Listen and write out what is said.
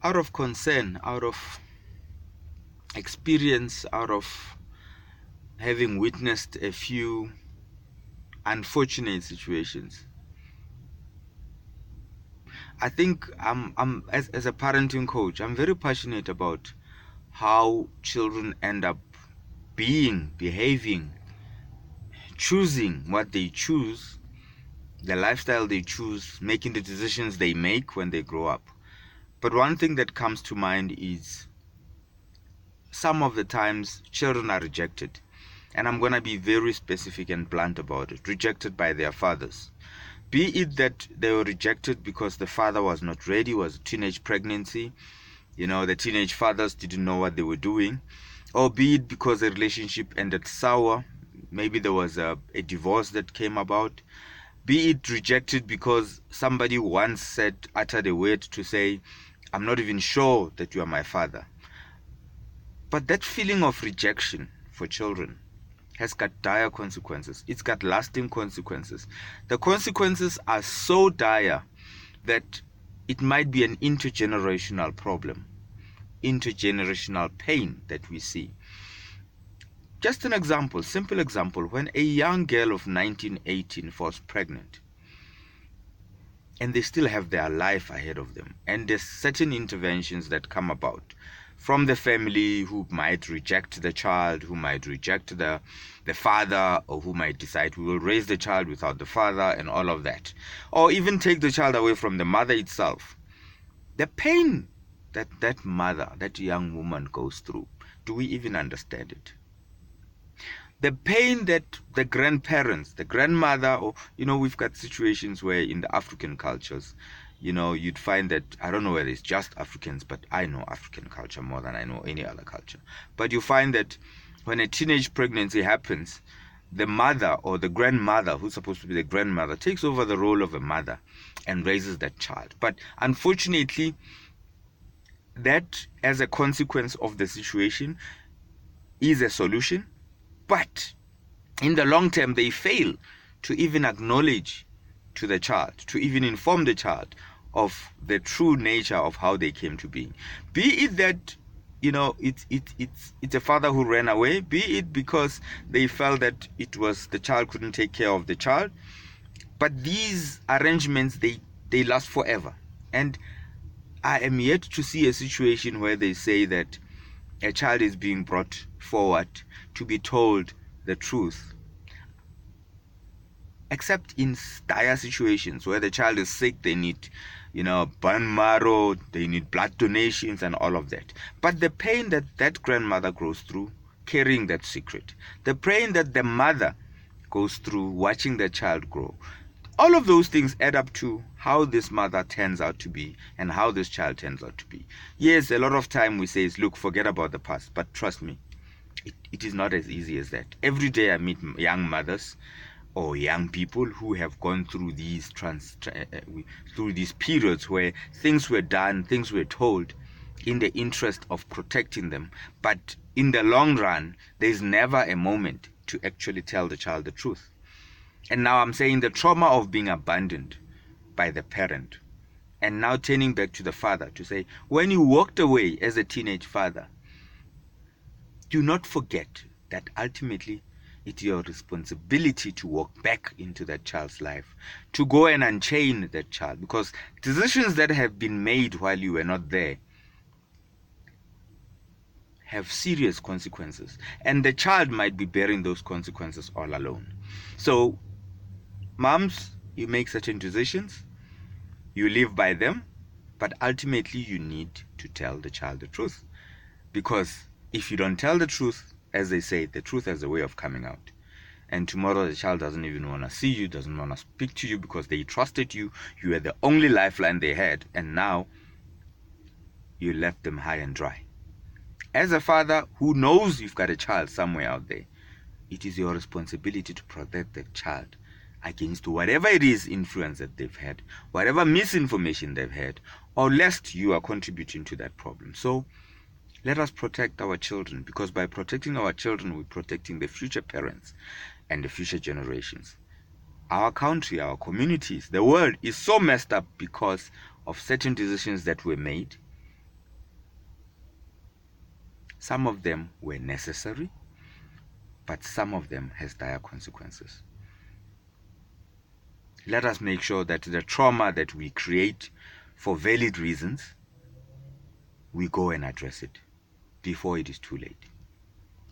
out of concern, out of experience, out of having witnessed a few unfortunate situations, I think as a parenting coach, I'm very passionate about how children end up behaving, choosing what they choose, the lifestyle they choose, making the decisions they make when they grow up. But one thing that comes to mind is some of the times children are rejected. And I'm going to be very specific and blunt about it. Rejected by their fathers. Be it that they were rejected because the father was not ready, was a teenage pregnancy, the teenage fathers didn't know what they were doing, or be it because the relationship ended sour, maybe there was a divorce that came about, be it rejected because somebody once uttered a word to say, I'm not even sure that you are my father. But that feeling of rejection for children has got dire consequences. It's got lasting consequences. The consequences are so dire that it might be an intergenerational problem, intergenerational pain that we see. Just an example, simple example, when a young girl of 19, 18 falls pregnant, and they still have their life ahead of them, and there's certain interventions that come about from the family who might reject the child, who might reject the father, or who might decide we will raise the child without the father and all of that, or even take the child away from the mother itself. The pain that mother, that young woman goes through, do we even understand it? The pain that the grandparents, the grandmother, or we've got situations where in the African cultures, you'd find that, I don't know whether it's just Africans, but I know African culture more than I know any other culture. But you find that when a teenage pregnancy happens, the mother or the grandmother, who's supposed to be the grandmother, takes over the role of a mother and raises that child. But unfortunately, that, as a consequence of the situation, is a solution. But in the long term, they fail to even acknowledge to the child, to even inform the child of the true nature of how they came to be. Be it that it's a father who ran away, be it because they felt that it was the child couldn't take care of the child. But these arrangements, they last forever. And I am yet to see a situation where they say that a child is being brought forward to be told the truth, except in dire situations where the child is sick, they need bone marrow, they need blood donations and all of that. But the pain that grandmother goes through carrying that secret, the pain that the mother goes through watching the child grow, all of those things add up to how this mother turns out to be and how this child turns out to be. Yes, a lot of time we say, look, forget about the past, but trust me, it is not as easy as that. Every day I meet young mothers or young people who have gone through these through these periods where things were done, things were told in the interest of protecting them, but in the long run, there's never a moment to actually tell the child the truth. And now I'm saying the trauma of being abandoned by the parent, and now turning back to the father to say, when you walked away as a teenage father, do not forget that ultimately it's your responsibility to walk back into that child's life, to go and unchain that child, because decisions that have been made while you were not there have serious consequences, and the child might be bearing those consequences all alone. So, moms, you make certain decisions, you live by them, but ultimately you need to tell the child the truth, because if you don't tell the truth, as they say, the truth has a way of coming out. And tomorrow the child doesn't even want to see you, doesn't want to speak to you, because they trusted you. You were the only lifeline they had, and now you left them high and dry. As a father who knows you've got a child somewhere out there, it is your responsibility to protect the child against whatever it is influence that they've had, whatever misinformation they've had, or lest you are contributing to that problem. So let us protect our children, because by protecting our children, we're protecting the future parents and the future generations. Our country, our communities, the world is so messed up because of certain decisions that were made Some of them were necessary, but some of them has dire consequences. Let us make sure that the trauma that we create for valid reasons, we go and address it before it is too late.